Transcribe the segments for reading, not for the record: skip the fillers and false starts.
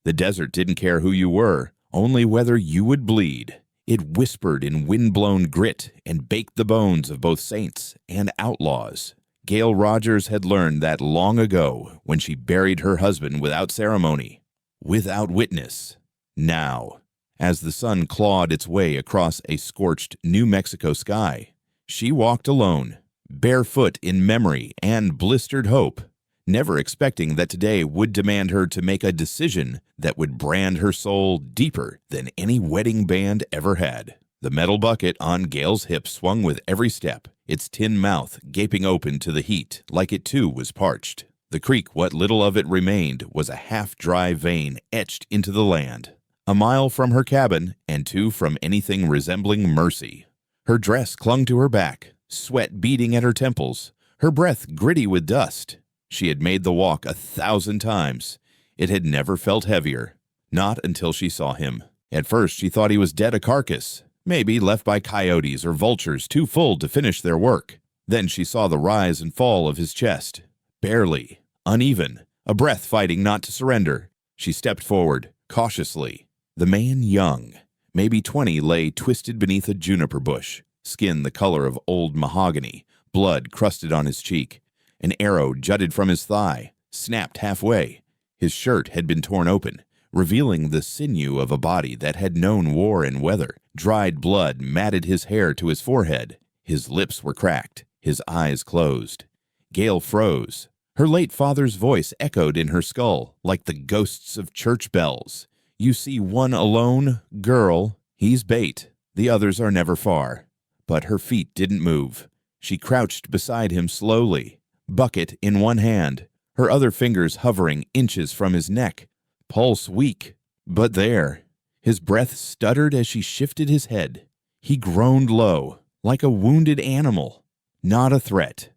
The desert didn't care who you were, only whether you would bleed. It whispered in wind-blown grit and baked the bones of both saints and outlaws. Gale Rogers had learned that long ago when she buried her husband without ceremony, without witness. Now, as the sun clawed its way across a scorched New Mexico sky, she walked alone, barefoot in memory and blistered hope, never expecting that today would demand her to make a decision that would brand her soul deeper than any wedding band ever had. The metal bucket on Gale's hip swung with every step, its tin mouth gaping open to the heat like it too was parched. The creek, what little of it remained, was a half-dry vein etched into the land, a mile from her cabin and 2 from anything resembling mercy. Her dress clung to her back, sweat beading at her temples, her breath gritty with dust. She had made the walk 1,000 times. It had never felt heavier. Not until she saw him. At first she thought he was dead, a carcass, maybe left by coyotes or vultures too full to finish their work. Then she saw the rise and fall of his chest. Barely, uneven, a breath fighting not to surrender. She stepped forward, cautiously. The man, young, maybe 20, lay twisted beneath a juniper bush, skin the color of old mahogany, blood crusted on his cheek. An arrow jutted from his thigh, snapped halfway. His shirt had been torn open, revealing the sinew of a body that had known war and weather. Dried blood matted his hair to his forehead. His lips were cracked, his eyes closed. Gale froze. Her late father's voice echoed in her skull like the ghosts of church bells. You see one alone, girl, he's bait. The others are never far. But her feet didn't move. She crouched beside him slowly, bucket in one hand, her other fingers hovering inches from his neck, pulse weak, but there. His breath stuttered as she shifted his head. He groaned low, like a wounded animal, not a threat.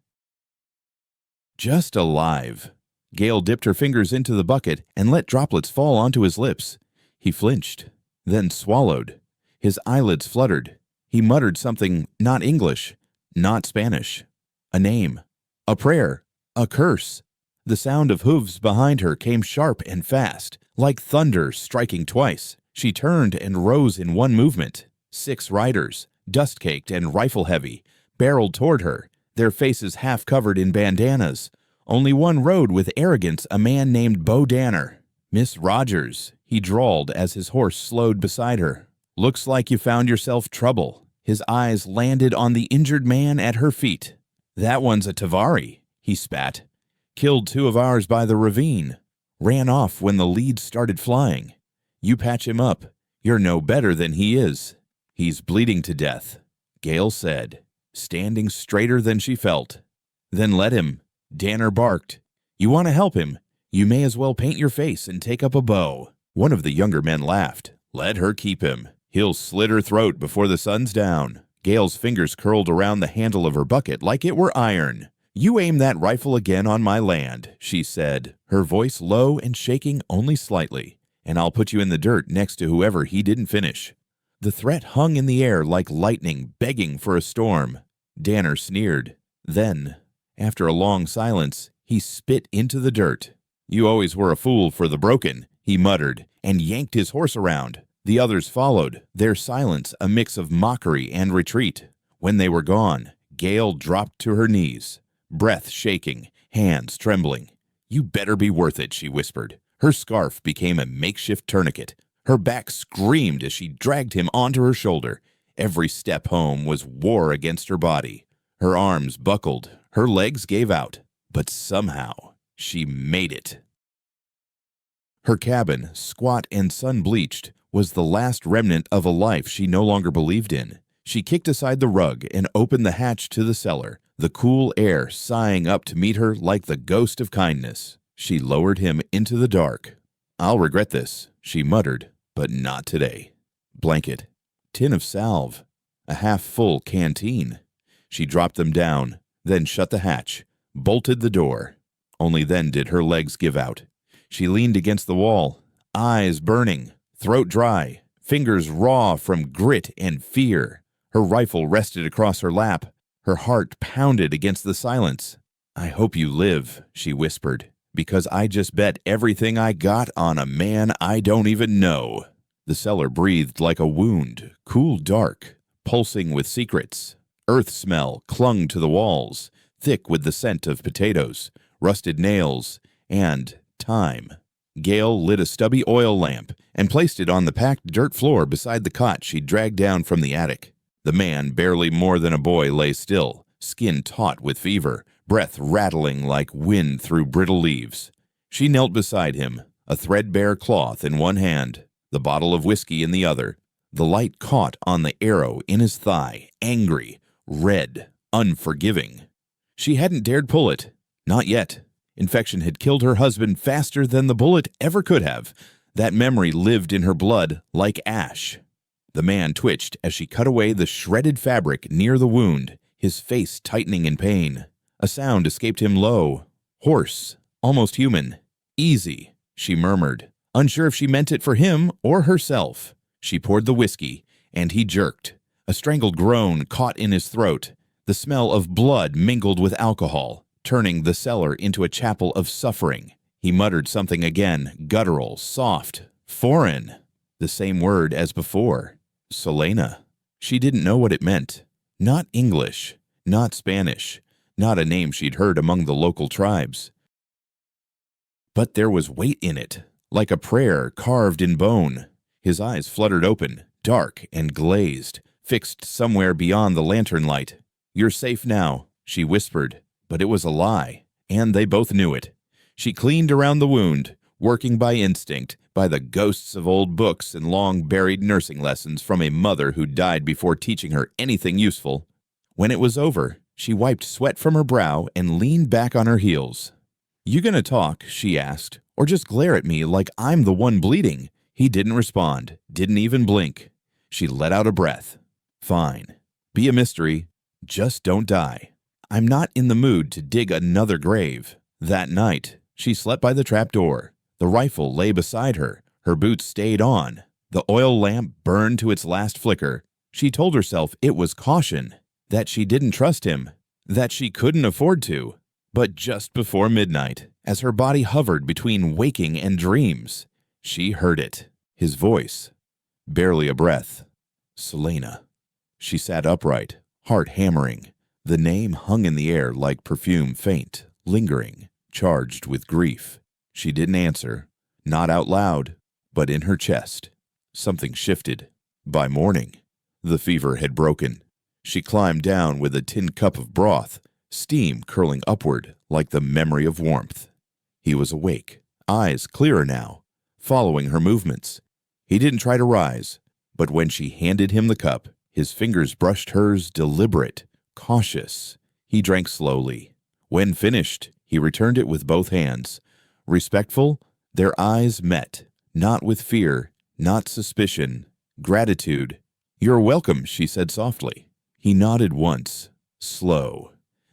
Just alive. Gale dipped her fingers into the bucket and let droplets fall onto his lips. He flinched, then swallowed. His eyelids fluttered. He muttered something not English, not Spanish. A name, a prayer, a curse. The sound of hooves behind her came sharp and fast, like thunder striking twice. She turned and rose in one movement. 6 riders, dust-caked and rifle-heavy, barreled toward her, their faces half covered in bandanas. Only one rode with arrogance, a man named Bo Danner. Miss Rogers, he drawled as his horse slowed beside her. Looks like you found yourself trouble. His eyes landed on the injured man at her feet. That one's a Tavari, he spat. Killed 2 of ours by the ravine. Ran off when the leads started flying. You patch him up. You're no better than he is. He's bleeding to death, Gale said, standing straighter than she felt. Then let him. Danner barked. You want to help him? You may as well paint your face and take up a bow. One of the younger men laughed. Let her keep him. He'll slit her throat before the sun's down. Gale's fingers curled around the handle of her bucket like it were iron. You aim that rifle again on my land, she said, her voice low and shaking only slightly, and I'll put you in the dirt next to whoever he didn't finish. The threat hung in the air like lightning begging for a storm. Danner sneered. Then, after a long silence, he spit into the dirt. You always were a fool for the broken, he muttered, and yanked his horse around. The others followed, their silence a mix of mockery and retreat. When they were gone, Gale dropped to her knees, breath shaking, hands trembling. You better be worth it, she whispered. Her scarf became a makeshift tourniquet. Her back screamed as she dragged him onto her shoulder. Every step home was war against her body. Her arms buckled, her legs gave out, but somehow she made it. Her cabin, squat and sun-bleached, was the last remnant of a life she no longer believed in. She kicked aside the rug and opened the hatch to the cellar, the cool air sighing up to meet her like the ghost of kindness. She lowered him into the dark. I'll regret this, she muttered, but not today. Blanket, tin of salve, a half-full canteen. She dropped them down, then shut the hatch, bolted the door. Only then did her legs give out. She leaned against the wall, eyes burning, throat dry, fingers raw from grit and fear. Her rifle rested across her lap. Her heart pounded against the silence. I hope you live, she whispered. Because I just bet everything I got on a man I don't even know. The cellar breathed like a wound, cool dark, pulsing with secrets. Earth smell clung to the walls, thick with the scent of potatoes, rusted nails, and time. Gail lit a stubby oil lamp and placed it on the packed dirt floor beside the cot she'd dragged down from the attic. The man, barely more than a boy, lay still, skin taut with fever, breath rattling like wind through brittle leaves. She knelt beside him, a threadbare cloth in one hand, the bottle of whiskey in the other. The light caught on the arrow in his thigh, angry, red, unforgiving. She hadn't dared pull it. Not yet. Infection had killed her husband faster than the bullet ever could have. That memory lived in her blood like ash. The man twitched as she cut away the shredded fabric near the wound, his face tightening in pain. A sound escaped him low, hoarse, almost human. Easy, she murmured, unsure if she meant it for him or herself. She poured the whiskey, and he jerked. A strangled groan caught in his throat. The smell of blood mingled with alcohol, turning the cellar into a chapel of suffering. He muttered something again, guttural, soft, foreign. The same word as before. Selena. She didn't know what it meant. Not English, not Spanish, not a name she'd heard among the local tribes. But there was weight in it, like a prayer carved in bone. His eyes fluttered open, dark and glazed, fixed somewhere beyond the lantern light. "You're safe now," she whispered, but it was a lie, and they both knew it. She cleaned around the wound, working by instinct, by the ghosts of old books and long-buried nursing lessons from a mother who died before teaching her anything useful. When it was over, she wiped sweat from her brow and leaned back on her heels. "You gonna talk?" she asked, "or just glare at me like I'm the one bleeding?" He didn't respond, didn't even blink. She let out a breath. "Fine. Be a mystery. Just don't die. I'm not in the mood to dig another grave." That night, she slept by the trapdoor. The rifle lay beside her. Her boots stayed on. The oil lamp burned to its last flicker. She told herself it was caution, that she didn't trust him, that she couldn't afford to. But just before midnight, as her body hovered between waking and dreams, she heard it. His voice. Barely a breath. Selena. She sat upright, heart hammering. The name hung in the air like perfume, faint, lingering, charged with grief. She didn't answer, not out loud, but in her chest. Something shifted. By morning, the fever had broken. She climbed down with a tin cup of broth, steam curling upward like the memory of warmth. He was awake, eyes clearer now, following her movements. He didn't try to rise, but when she handed him the cup, his fingers brushed hers, deliberate, cautious. He drank slowly. When finished, he returned it with both hands. Respectful, their eyes met, not with fear, not suspicion, gratitude. "You're welcome," she said softly. He nodded once, slow.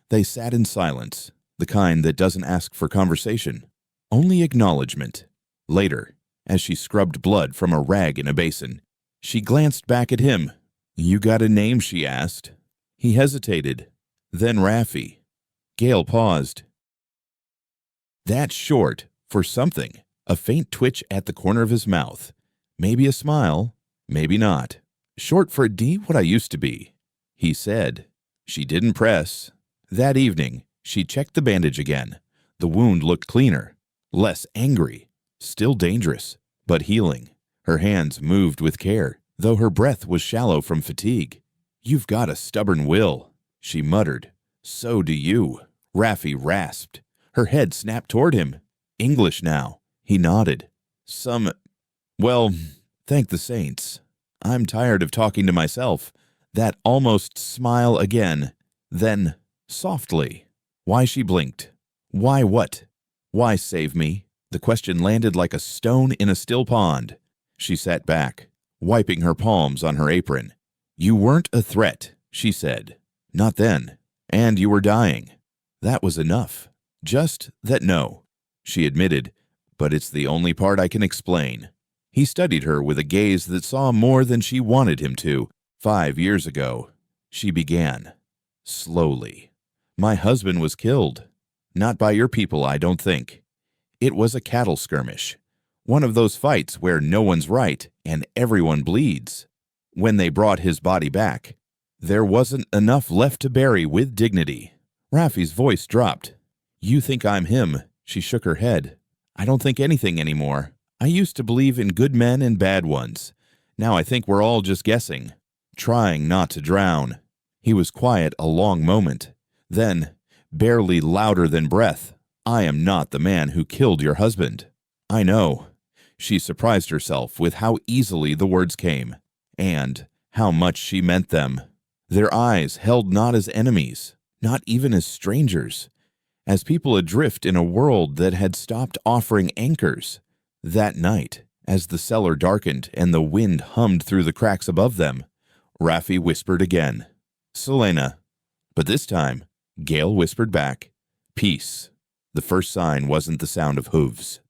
They sat in silence, the kind that doesn't ask for conversation, only acknowledgement. Later, as she scrubbed blood from a rag in a basin, she glanced back at him. "You got a name?" she asked. He hesitated. Then Rafi. Gail paused. That's short for something, a faint twitch at the corner of his mouth. Maybe a smile, maybe not. "Short for D what I used to be," he said. She didn't press. That evening, she checked the bandage again. The wound looked cleaner, less angry, still dangerous, but healing. Her hands moved with care, though her breath was shallow from fatigue. "You've got a stubborn will," she muttered. "So do you." Rafi rasped. Her head snapped toward him. English now. He nodded. Well, thank the saints. I'm tired of talking to myself." That almost smile again. Then, softly. Why she blinked. Why what? Why save me? The question landed like a stone in a still pond. She sat back, wiping her palms on her apron. "You weren't a threat," she said. "Not then. And you were dying." That was enough. Just that no, she admitted, but it's the only part I can explain. He studied her with a gaze that saw more than she wanted him to. 5 years ago, she began. Slowly. "My husband was killed. Not by your people, I don't think. It was a cattle skirmish. One of those fights where no one's right and everyone bleeds. When they brought his body back, there wasn't enough left to bury with dignity. Rafi's voice dropped. "You think I'm him?" She shook her head. "I don't think anything anymore. I used to believe in good men and bad ones. Now I think we're all just guessing, trying not to drown." He was quiet a long moment. Then, barely louder than breath, "I am not the man who killed your husband." "I know." She surprised herself with how easily the words came, and how much she meant them. Their eyes held not as enemies, not even as strangers, as people adrift in a world that had stopped offering anchors. That night, as the cellar darkened and the wind hummed through the cracks above them, Rafi whispered again, "Selena." But this time, Gale whispered back, "Peace." The first sign wasn't the sound of hooves.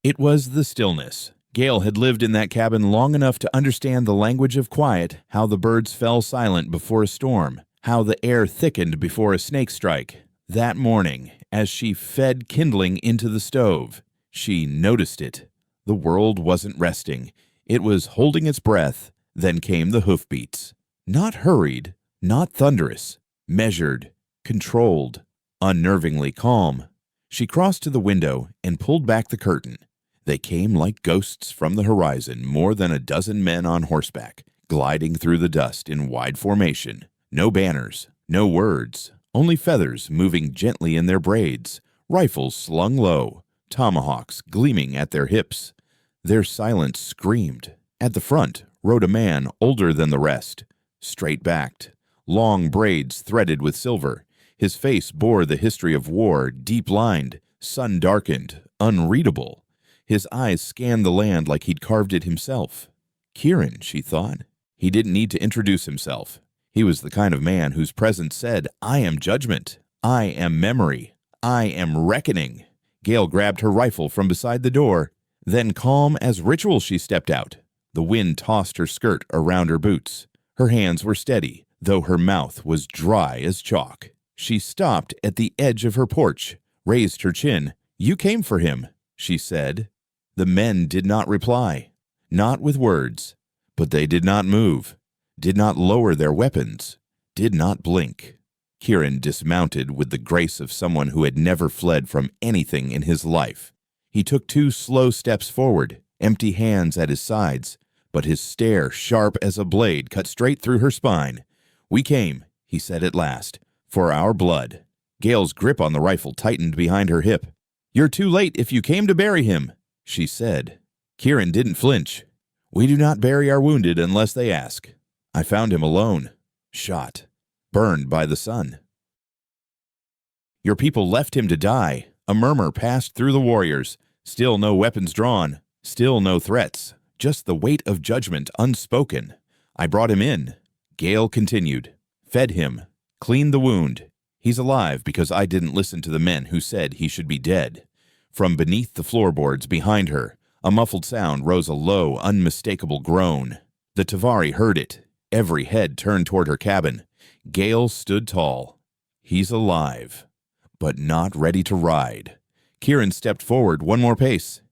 It was the stillness. Gale had lived in that cabin long enough to understand the language of quiet, how the birds fell silent before a storm, how the air thickened before a snake strike. That morning, as she fed kindling into the stove, she noticed it. The world wasn't resting. It was holding its breath. Then came the hoofbeats. Not hurried, not thunderous, measured, controlled, unnervingly calm. She crossed to the window and pulled back the curtain. They came like ghosts from the horizon, more than a dozen men on horseback, gliding through the dust in wide formation. No banners, no words, only feathers moving gently in their braids, rifles slung low, tomahawks gleaming at their hips. Their silence screamed. At the front rode a man older than the rest, straight-backed, long braids threaded with silver. His face bore the history of war, deep-lined, sun-darkened, unreadable. His eyes scanned the land like he'd carved it himself. Kieran, she thought. He didn't need to introduce himself. He was the kind of man whose presence said, "I am judgment. I am memory. I am reckoning." Gale grabbed her rifle from beside the door. Then, calm as ritual, she stepped out. The wind tossed her skirt around her boots. Her hands were steady, though her mouth was dry as chalk. She stopped at the edge of her porch, raised her chin. "You came for him," she said. The men did not reply, not with words, but they did not move, did not lower their weapons, did not blink. Kieran dismounted with the grace of someone who had never fled from anything in his life. He took 2 slow steps forward, empty hands at his sides, but his stare, sharp as a blade, cut straight through her spine. "We came," he said at last, "for our blood." Gale's grip on the rifle tightened behind her hip. "You're too late if you came to bury him," she said. Kieran didn't flinch. "We do not bury our wounded unless they ask. I found him alone, shot, burned by the sun." "Your people left him to die." A murmur passed through the warriors. Still no weapons drawn, still no threats, just the weight of judgment unspoken. "I brought him in," Gale continued, "fed him, cleaned the wound. He's alive because I didn't listen to the men who said he should be dead." From beneath the floorboards behind her, a muffled sound rose, a low, unmistakable groan. The Tavari heard it. Every head turned toward her cabin. Gale stood tall. "He's alive, but not ready to ride." Kieran stepped forward one more pace.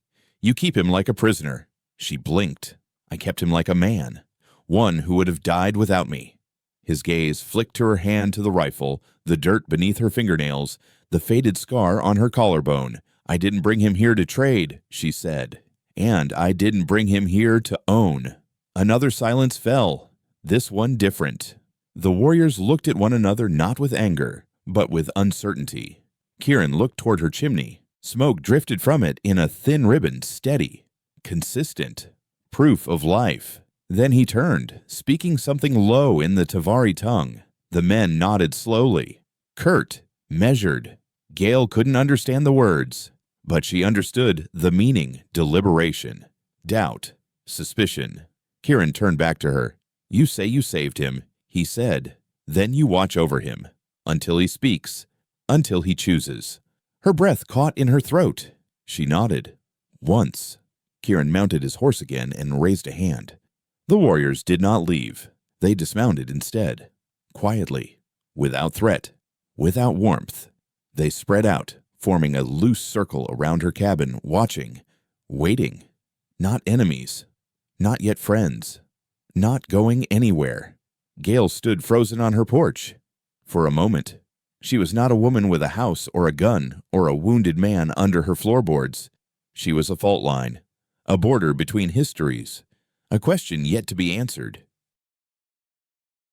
"You keep him like a prisoner." She blinked. "I kept him like a man, one who would have died without me." His gaze flicked to her hand to the rifle, the dirt beneath her fingernails, the faded scar on her collarbone. "I didn't bring him here to trade," she said. "And I didn't bring him here to own." Another silence fell, this one different. The warriors looked at one another not with anger, but with uncertainty. Kieran looked toward her chimney. Smoke drifted from it in a thin ribbon, steady, consistent, proof of life. Then he turned, speaking something low in the Tavari tongue. The men nodded slowly, curt, measured. Gale couldn't understand the words, but she understood the meaning: deliberation, doubt, suspicion. Kieran turned back to her. "You say you saved him," he said. "Then you watch over him, until he speaks, until he chooses." Her breath caught in her throat. She nodded. "Once." Kieran mounted his horse again and raised a hand. The warriors did not leave. They dismounted instead. Quietly, without threat, without warmth. They spread out, forming a loose circle around her cabin, watching, waiting. Not enemies, not yet friends, not going anywhere. Gale stood frozen on her porch. For a moment, she was not a woman with a house or a gun or a wounded man under her floorboards. She was a fault line, a border between histories, a question yet to be answered.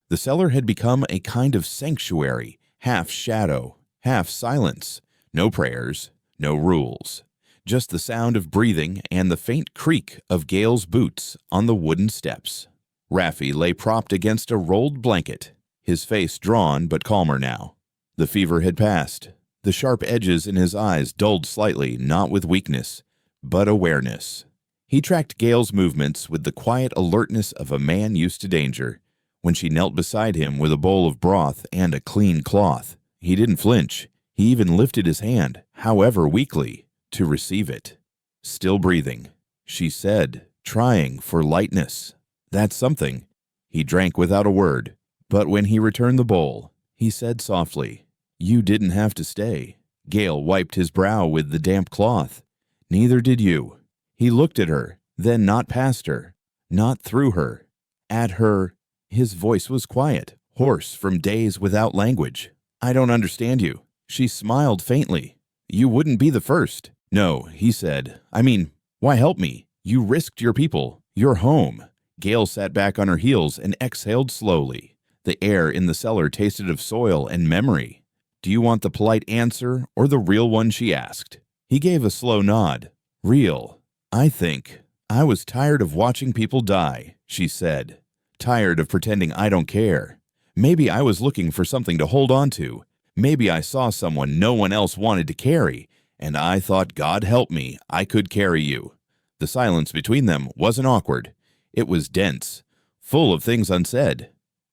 The cellar had become a kind of sanctuary, half shadow, half silence. No prayers, no rules, just the sound of breathing and the faint creak of Gale's boots on the wooden steps. Rafi lay propped against a rolled blanket, his face drawn but calmer now. The fever had passed. The sharp edges in his eyes dulled slightly, not with weakness, but awareness. He tracked Gale's movements with the quiet alertness of a man used to danger. When she knelt beside him with a bowl of broth and a clean cloth, he didn't flinch. He even lifted his hand, however weakly, to receive it. Still breathing, she said, trying for lightness. That's something. He drank without a word, but when he returned the bowl, he said softly, "You didn't have to stay." Gale wiped his brow with the damp cloth. "Neither did you." He looked at her, then not past her, not through her, at her. His voice was quiet, hoarse from days without language. "I don't understand you." She smiled faintly. "You wouldn't be the first." "No," he said. "I mean, why help me? You risked your people, your home." Gale sat back on her heels and exhaled slowly. The air in the cellar tasted of soil and memory. "Do you want the polite answer or the real one?" she asked. He gave a slow nod. "Real. I think. I was tired of watching people die," she said. "Tired of pretending I don't care. Maybe I was looking for something to hold on to. Maybe I saw someone no one else wanted to carry, and I thought, God help me, I could carry you." The silence between them wasn't awkward. It was dense, full of things unsaid.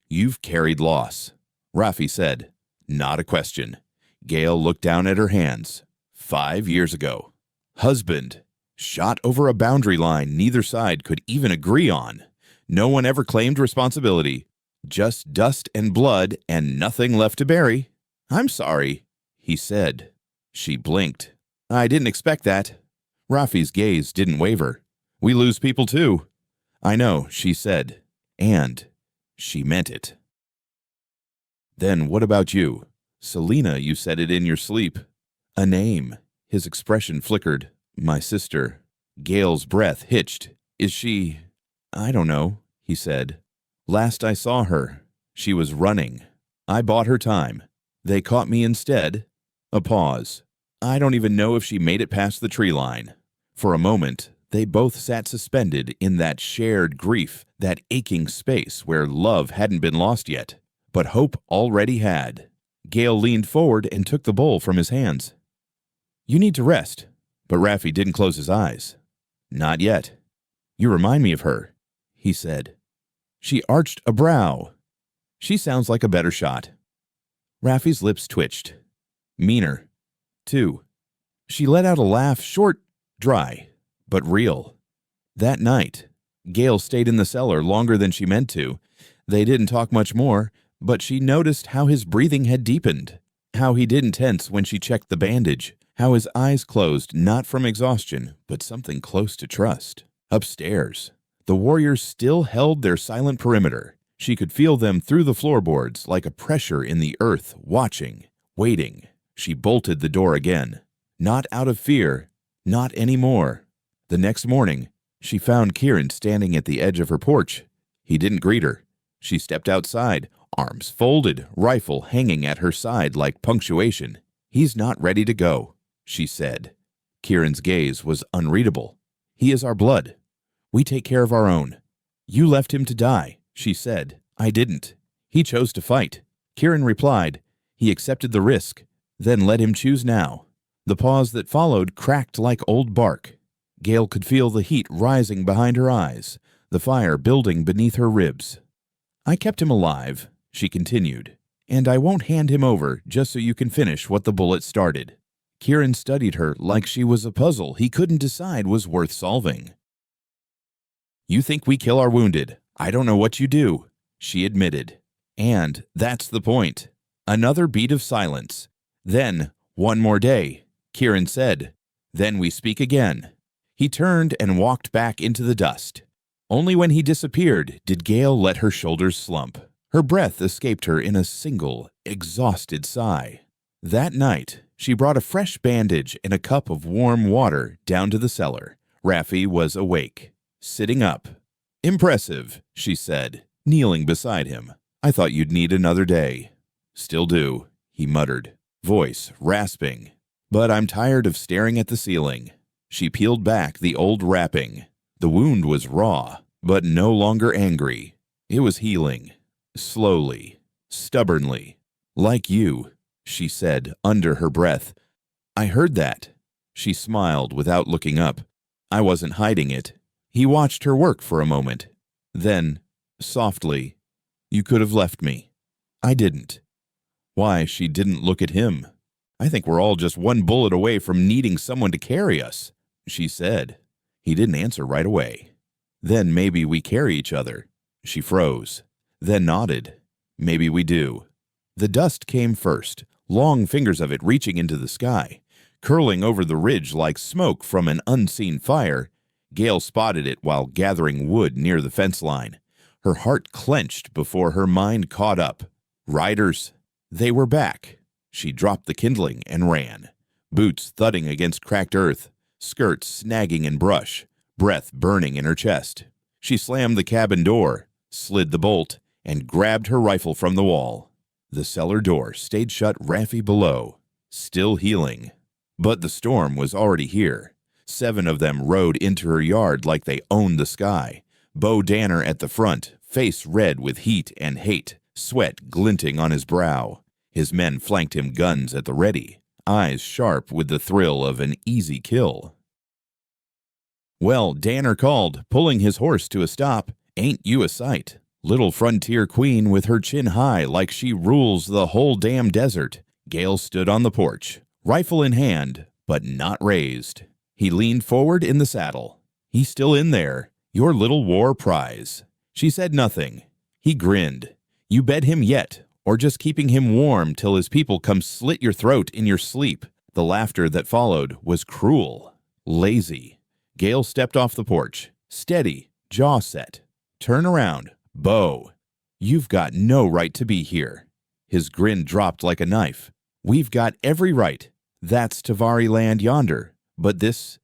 "You've carried loss," Rafi said. Not a question. Gale looked down at her hands. 5 years ago. Husband. Shot over a boundary line neither side could even agree on. No one ever claimed responsibility. Just dust and blood and nothing left to bury. "I'm sorry," he said. She blinked. "I didn't expect that." Rafi's gaze didn't waver. "We lose people too." "I know," she said. And she meant it. "Then what about you? Selena, you said it in your sleep." "A name." His expression flickered. "My sister." Gale's breath hitched. "Is she—" "I don't know," he said. "Last I saw her, she was running. I bought her time. They caught me instead." A pause. "I don't even know if she made it past the tree line." For a moment, they both sat suspended in that shared grief, that aching space where love hadn't been lost yet, but hope already had. Gale leaned forward and took the bowl from his hands. "You need to rest." But Rafi didn't close his eyes. "Not yet." "You remind me of her," he said. She arched a brow. "She sounds like a better shot." Rafi's lips twitched. "Meaner, too." She let out a laugh, short, dry, but real. That night, Gale stayed in the cellar longer than she meant to. They didn't talk much more, but she noticed how his breathing had deepened, how he didn't tense when she checked the bandage, how his eyes closed not from exhaustion, but something close to trust. Upstairs, the warriors still held their silent perimeter. She could feel them through the floorboards like a pressure in the earth, watching, waiting. She bolted the door again. Not out of fear, not anymore. The next morning, she found Kieran standing at the edge of her porch. He didn't greet her. She stepped outside, arms folded, rifle hanging at her side like punctuation. "He's not ready to go," she said. Kieran's gaze was unreadable. "He is our blood. We take care of our own." "You left him to die," she said. "I didn't. He chose to fight." Kieran replied. He accepted the risk, then let him choose now. The pause that followed cracked like old bark. Gale could feel the heat rising behind her eyes, the fire building beneath her ribs. "I kept him alive," she continued, "and I won't hand him over just so you can finish what the bullet started." Kieran studied her like she was a puzzle he couldn't decide was worth solving. "You think we kill our wounded. I don't know what you do," she admitted. And that's the point. Another beat of silence. Then, one more day. Kieran said. "Then we speak again." He turned and walked back into the dust. Only when he disappeared did Gale let her shoulders slump. Her breath escaped her in a single, exhausted sigh. That night, she brought a fresh bandage and a cup of warm water down to the cellar. Rafi was awake, sitting up. "Impressive," she said, kneeling beside him. "I thought you'd need another day." "Still do," he muttered, voice rasping. "But I'm tired of staring at the ceiling." She peeled back the old wrapping. The wound was raw, but no longer angry. It was healing. Slowly, stubbornly. "Like you," she said under her breath. "I heard that." She smiled without looking up. "I wasn't hiding it." He watched her work for a moment. Then, softly, "You could have left me." "I didn't." Why, she didn't look at him. "I think we're all just one bullet away from needing someone to carry us," she said. He didn't answer right away. "Then maybe we carry each other." She froze, then nodded. "Maybe we do." The dust came first, long fingers of it reaching into the sky, curling over the ridge like smoke from an unseen fire. Gale spotted it while gathering wood near the fence line. Her heart clenched before her mind caught up. Riders. They were back. She dropped the kindling and ran, boots thudding against cracked earth, skirts snagging in brush, breath burning in her chest. She slammed the cabin door, slid the bolt, and grabbed her rifle from the wall. The cellar door stayed shut, Rafi below, still healing. But the storm was already here. 7 of them rode into her yard like they owned the sky. Bo Danner at the front, face red with heat and hate, sweat glinting on his brow. His men flanked him, guns at the ready, eyes sharp with the thrill of an easy kill. "Well," Danner called, pulling his horse to a stop, "ain't you a sight? Little frontier queen with her chin high like she rules the whole damn desert." Gale stood on the porch, rifle in hand, but not raised. He leaned forward in the saddle. "He's still in there, your little war prize." She said nothing. He grinned. "You bed him yet, or just keeping him warm till his people come slit your throat in your sleep?" The laughter that followed was cruel, lazy. Gale stepped off the porch, steady, jaw set. "Turn around, Bo. You've got no right to be here." His grin dropped like a knife. "We've got every right. That's Tavari land yonder. But this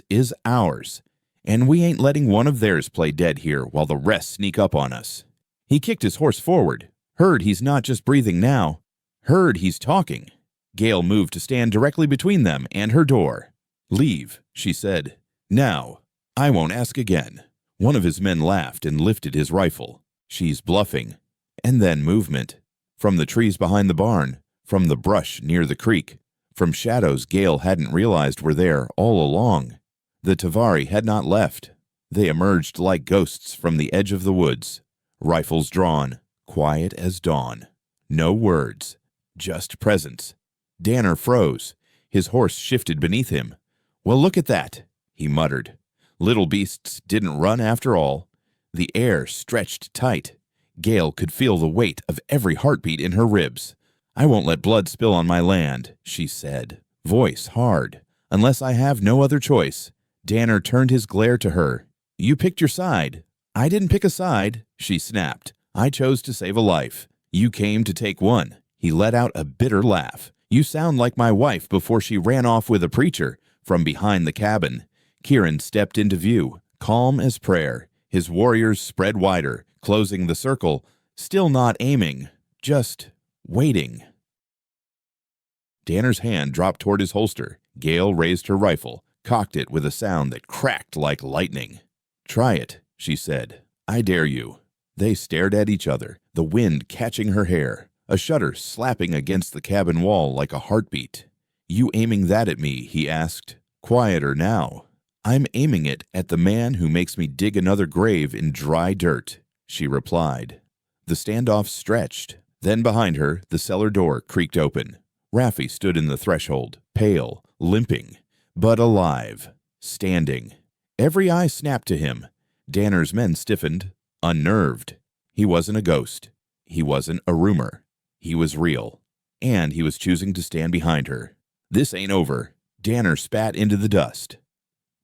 is ours. And we ain't letting one of theirs play dead here while the rest sneak up on us." He kicked his horse forward. Heard he's not just breathing now. Heard he's talking. Gale moved to stand directly between them and her door. "Leave," she said. "Now. I won't ask again." One of his men laughed and lifted his rifle. "She's bluffing." And then movement. From the trees behind the barn, from the brush near the creek, from shadows Gale hadn't realized were there all along. The Tavari had not left. They emerged like ghosts from the edge of the woods, rifles drawn, quiet as dawn. No words, just presence. Danner froze. His horse shifted beneath him. "Well, look at that," he muttered. Little beasts didn't run after all. The air stretched tight. Gale could feel the weight of every heartbeat in her ribs. "I won't let blood spill on my land," she said, voice hard. "Unless I have no other choice." Danner turned his glare to her. "You picked your side." "I didn't pick a side," she snapped. "I chose to save a life. You came to take one." He let out a bitter laugh. "You sound like my wife before she ran off with a preacher." From behind the cabin, Kieran stepped into view, calm as prayer. His warriors spread wider, closing the circle, still not aiming, just waiting. Danner's hand dropped toward his holster. Gale raised her rifle, cocked it with a sound that cracked like lightning. "Try it," she said. "I dare you." They stared at each other, the wind catching her hair, a shudder slapping against the cabin wall like a heartbeat. "You aiming that at me?" he asked. Quieter now. "I'm aiming it at the man who makes me dig another grave in dry dirt," she replied. The standoff stretched. Then behind her, the cellar door creaked open. Rafi stood in the threshold, pale, limping, but alive, standing. Every eye snapped to him. Danner's men stiffened, unnerved. He wasn't a ghost. He wasn't a rumor. He was real. And he was choosing to stand behind her. "This ain't over." Danner spat into the dust.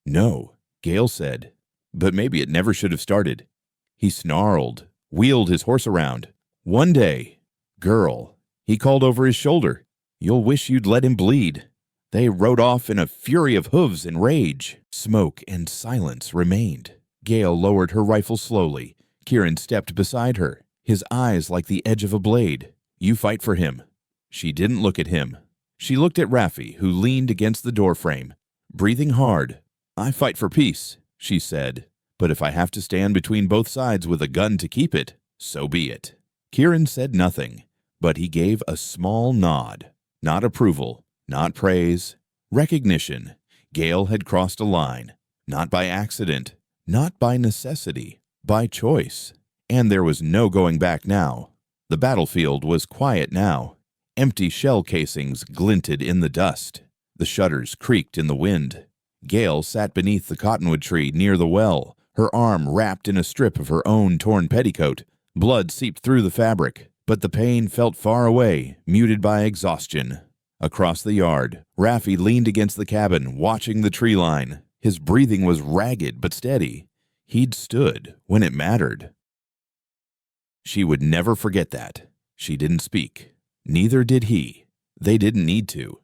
"No," Gale said, "but maybe it never should have started." He snarled, wheeled his horse around. "One day, girl," he called over his shoulder, "you'll wish you'd let him bleed." They rode off in a fury of hooves and rage. Smoke and silence remained. Gale lowered her rifle slowly. Kieran stepped beside her, his eyes like the edge of a blade. "You fight for him." She didn't look at him. She looked at Rafi, who leaned against the doorframe, breathing hard. "I fight for peace," she said, "but if I have to stand between both sides with a gun to keep it, so be it." Kieran said nothing, but he gave a small nod. Not approval, not praise, recognition. Gale had crossed a line, not by accident, not by necessity, by choice. And there was no going back now. The battlefield was quiet now. Empty shell casings glinted in the dust. The shutters creaked in the wind. Gale sat beneath the cottonwood tree near the well, her arm wrapped in a strip of her own torn petticoat. Blood seeped through the fabric, but the pain felt far away, muted by exhaustion. Across the yard, Rafi leaned against the cabin, watching the tree line. His breathing was ragged but steady. He'd stood when it mattered. She would never forget that. She didn't speak. Neither did he. They didn't need to.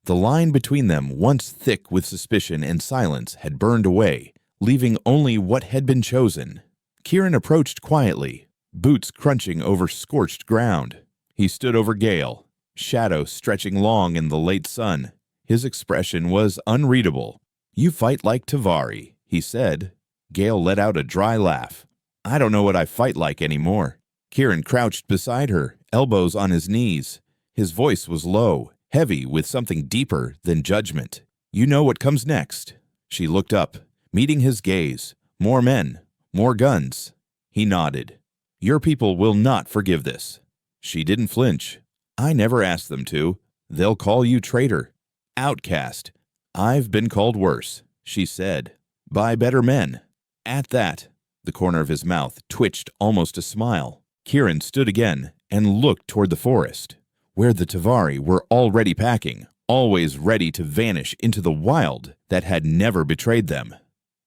The line between them, once thick with suspicion and silence, had burned away, leaving only what had been chosen. Kieran approached quietly, boots crunching over scorched ground. He stood over Gale, shadow stretching long in the late sun. His expression was unreadable. "You fight like Tavari," he said. Gale let out a dry laugh. "I don't know what I fight like anymore." Kieran crouched beside her, elbows on his knees. His voice was low, heavy with something deeper than judgment. "You know what comes next." She looked up, meeting his gaze. "More men, more guns." He nodded. "Your people will not forgive this." She didn't flinch. "I never asked them to. They'll call you traitor, outcast." "I've been called worse," she said, "by better men." At that, the corner of his mouth twitched almost a smile. Kieran stood again and looked toward the forest, where the Tavari were already packing, always ready to vanish into the wild that had never betrayed them.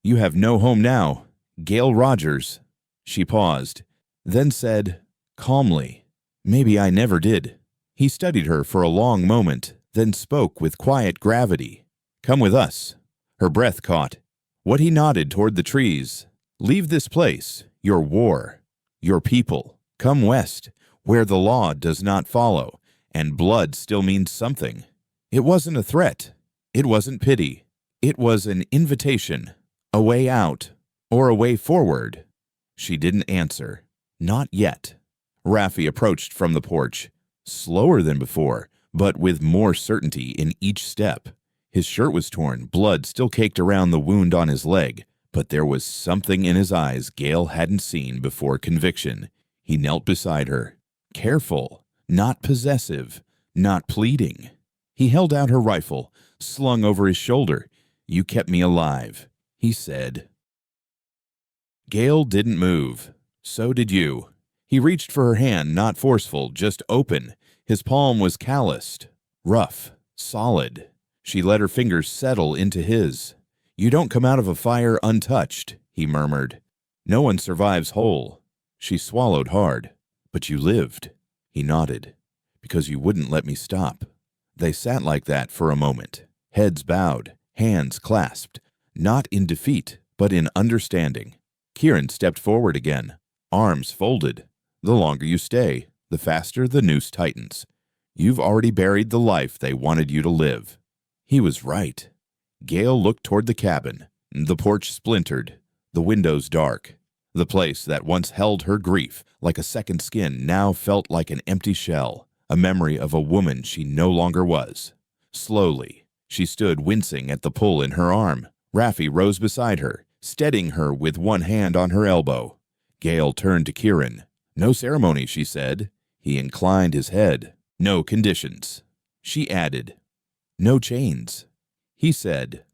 "You have no home now, Gale Rogers." She paused, then said, calmly, "Maybe I never did." He studied her for a long moment, then spoke with quiet gravity. "Come with us." Her breath caught. What he nodded toward the trees. "Leave this place, your war, your people. Come west, where the law does not follow, and blood still means something." It wasn't a threat. It wasn't pity. It was an invitation, a way out, or a way forward. She didn't answer. Not yet. Rafi approached from the porch, slower than before, but with more certainty in each step. His shirt was torn, blood still caked around the wound on his leg, but there was something in his eyes Gale hadn't seen before conviction. He knelt beside her, careful, not possessive, not pleading. He held out her rifle, slung over his shoulder. "You kept me alive," he said. Gale didn't move. So did you. He reached for her hand, not forceful, just open. His palm was calloused, rough, solid. She let her fingers settle into his. "You don't come out of a fire untouched," he murmured. "No one survives whole." She swallowed hard. "But you lived." He nodded. "Because you wouldn't let me stop." They sat like that for a moment, heads bowed, hands clasped, not in defeat, but in understanding. Kieran stepped forward again, arms folded. "The longer you stay, the faster the noose tightens. You've already buried the life they wanted you to live." He was right. Gale looked toward the cabin. The porch splintered, the windows dark. The place that once held her grief like a second skin now felt like an empty shell, a memory of a woman she no longer was. Slowly, she stood wincing at the pull in her arm. Rafi rose beside her, steadying her with one hand on her elbow. Gale turned to Kieran. "No ceremony," she said. He inclined his head. "No conditions." She added, "No chains." He said,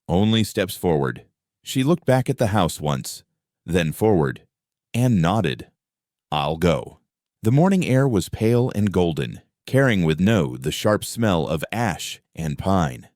"Only steps forward." She looked back at the house once, then forward, and nodded. "I'll go." The morning air was pale and golden, carrying with the sharp smell of ash and pine.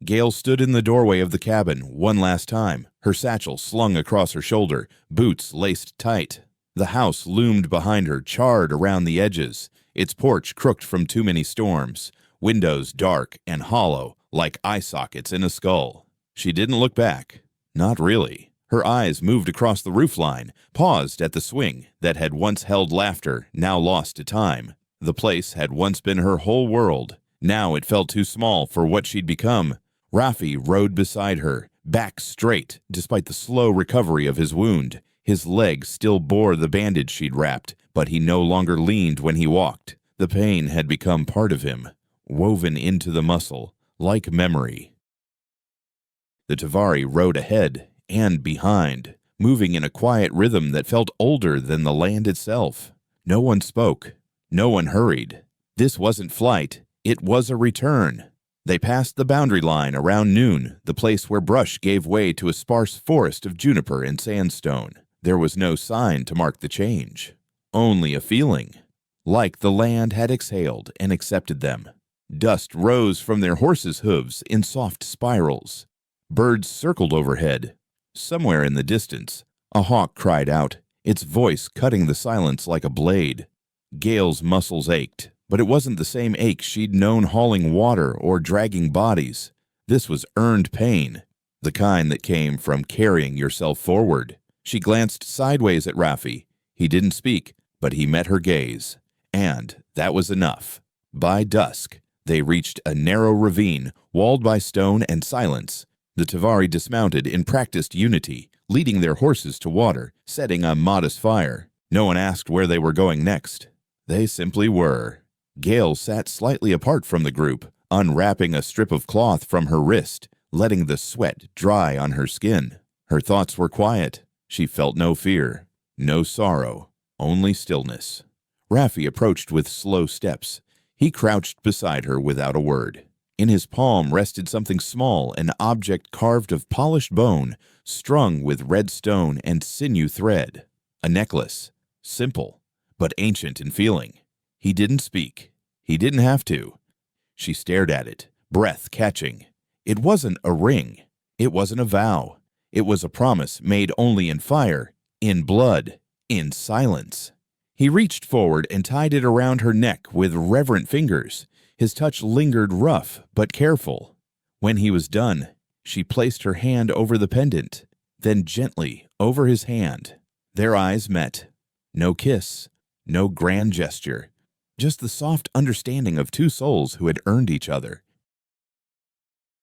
Gale stood in the doorway of the cabin one last time, her satchel slung across her shoulder, boots laced tight. The house loomed behind her, charred around the edges, its porch crooked from too many storms, windows dark and hollow like eye sockets in a skull. She didn't look back. Not really. Her eyes moved across the roofline, paused at the swing that had once held laughter, now lost to time. The place had once been her whole world. Now it felt too small for what she'd become. Rafi rode beside her, back straight, despite the slow recovery of his wound. His leg still bore the bandage she'd wrapped, but he no longer leaned when he walked. The pain had become part of him, woven into the muscle, like memory. The Tavari rode ahead and behind, moving in a quiet rhythm that felt older than the land itself. No one spoke. No one hurried. This wasn't flight. It was a return. They passed the boundary line around noon, the place where brush gave way to a sparse forest of juniper and sandstone. There was no sign to mark the change. Only a feeling. Like the land had exhaled and accepted them. Dust rose from their horses' hooves in soft spirals. Birds circled overhead. Somewhere in the distance, a hawk cried out, its voice cutting the silence like a blade. Gale's muscles ached, but it wasn't the same ache she'd known hauling water or dragging bodies. This was earned pain, the kind that came from carrying yourself forward. She glanced sideways at Rafi. He didn't speak, but he met her gaze. And that was enough. By dusk, they reached a narrow ravine, walled by stone and silence. The Tavari dismounted in practiced unity, leading their horses to water, setting a modest fire. No one asked where they were going next. They simply were. Gale sat slightly apart from the group, unwrapping a strip of cloth from her wrist, letting the sweat dry on her skin. Her thoughts were quiet. She felt no fear, no sorrow, only stillness. Rafi approached with slow steps. He crouched beside her without a word. In his palm rested something small, an object carved of polished bone, strung with red stone and sinew thread. A necklace, simple, but ancient in feeling. He didn't speak. He didn't have to. She stared at it, breath catching. It wasn't a ring. It wasn't a vow. It was a promise made only in fire, in blood, in silence. He reached forward and tied it around her neck with reverent fingers. His touch lingered rough but careful. When he was done, she placed her hand over the pendant, then gently over his hand. Their eyes met. No kiss, no grand gesture, just the soft understanding of two souls who had earned each other.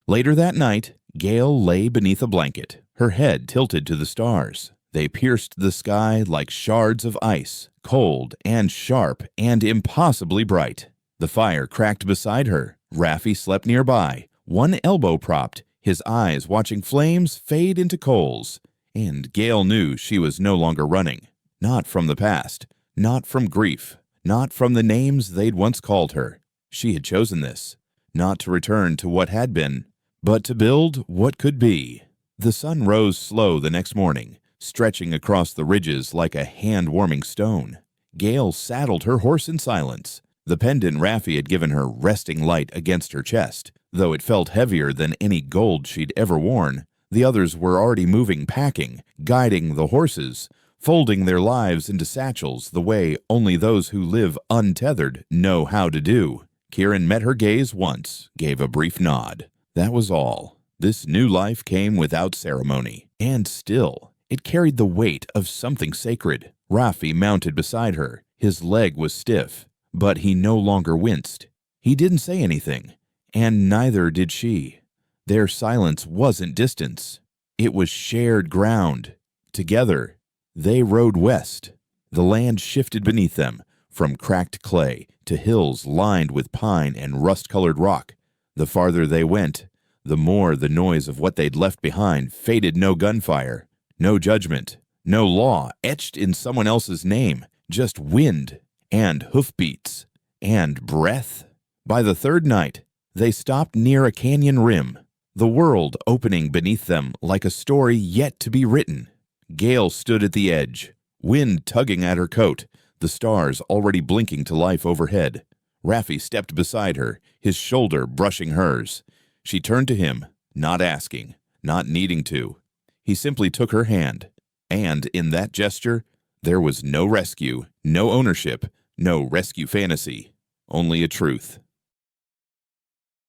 Later that night, Gale lay beneath a blanket, her head tilted to the stars. They pierced the sky like shards of ice, cold and sharp and impossibly bright. The fire cracked beside her. Rafi slept nearby, one elbow propped, his eyes watching flames fade into coals. And Gale knew she was no longer running. Not from the past, not from grief, not from the names they'd once called her. She had chosen this, not to return to what had been, but to build what could be. The sun rose slow the next morning, stretching across the ridges like a hand-warming stone. Gale saddled her horse in silence. The pendant Rafi had given her resting light against her chest, though it felt heavier than any gold she'd ever worn. The others were already moving, packing, guiding the horses, folding their lives into satchels the way only those who live untethered know how to do. Kieran met her gaze once, gave a brief nod. That was all. This new life came without ceremony, and still, it carried the weight of something sacred. Rafi mounted beside her. His leg was stiff, but he no longer winced. He didn't say anything, and neither did she. Their silence wasn't distance. It was shared ground. Together, they rode west. The land shifted beneath them, from cracked clay to hills lined with pine and rust-colored rock. The farther they went, the more the noise of what they'd left behind faded. No gunfire, no judgment, no law etched in someone else's name, just wind and hoofbeats and breath. By the third night, they stopped near a canyon rim, the world opening beneath them like a story yet to be written. Gale stood at the edge, wind tugging at her coat, the stars already blinking to life overhead. Rafi stepped beside her, his shoulder brushing hers. She turned to him, not asking, not needing to. He simply took her hand, and in that gesture, there was no rescue, no ownership, no rescue fantasy, only a truth.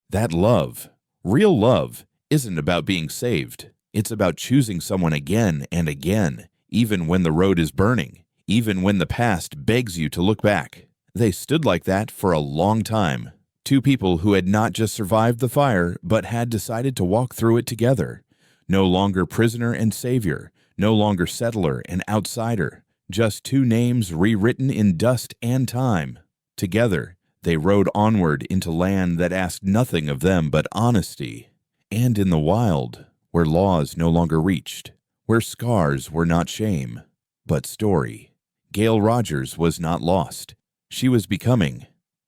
That love, real love, isn't about being saved. It's about choosing someone again and again, even when the road is burning, even when the past begs you to look back. They stood like that for a long time. Two people who had not just survived the fire, but had decided to walk through it together. No longer prisoner and savior, no longer settler and outsider, just two names rewritten in dust and time. Together, they rode onward into land that asked nothing of them but honesty. And in the wild, where laws no longer reached, where scars were not shame, but story. Gail Rogers was not lost. She was becoming,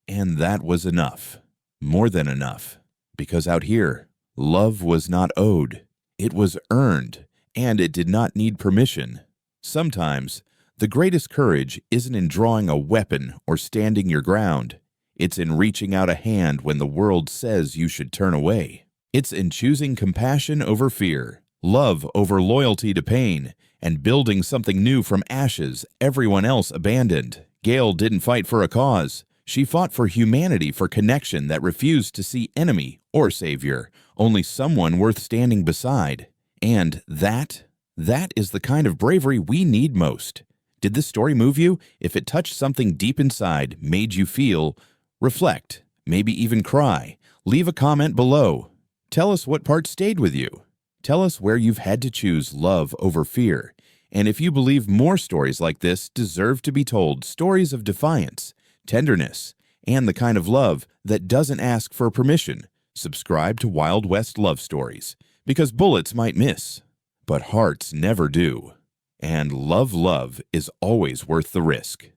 and that was enough. More than enough. Because out here, love was not owed. It was earned, and it did not need permission. Sometimes, the greatest courage isn't in drawing a weapon or standing your ground. It's in reaching out a hand when the world says you should turn away. It's in choosing compassion over fear, love over loyalty to pain, and building something new from ashes everyone else abandoned. Gail didn't fight for a cause. She fought for humanity, for connection that refused to see enemy or savior, only someone worth standing beside. And that is the kind of bravery we need most. Did this story move you? If it touched something deep inside, made you feel, reflect, maybe even cry, leave a comment below. Tell us what part stayed with you. Tell us where you've had to choose love over fear. And if you believe more stories like this deserve to be told, stories of defiance, tenderness, and the kind of love that doesn't ask for permission, subscribe to Wild West Love Stories, because bullets might miss, but hearts never do. And love is always worth the risk.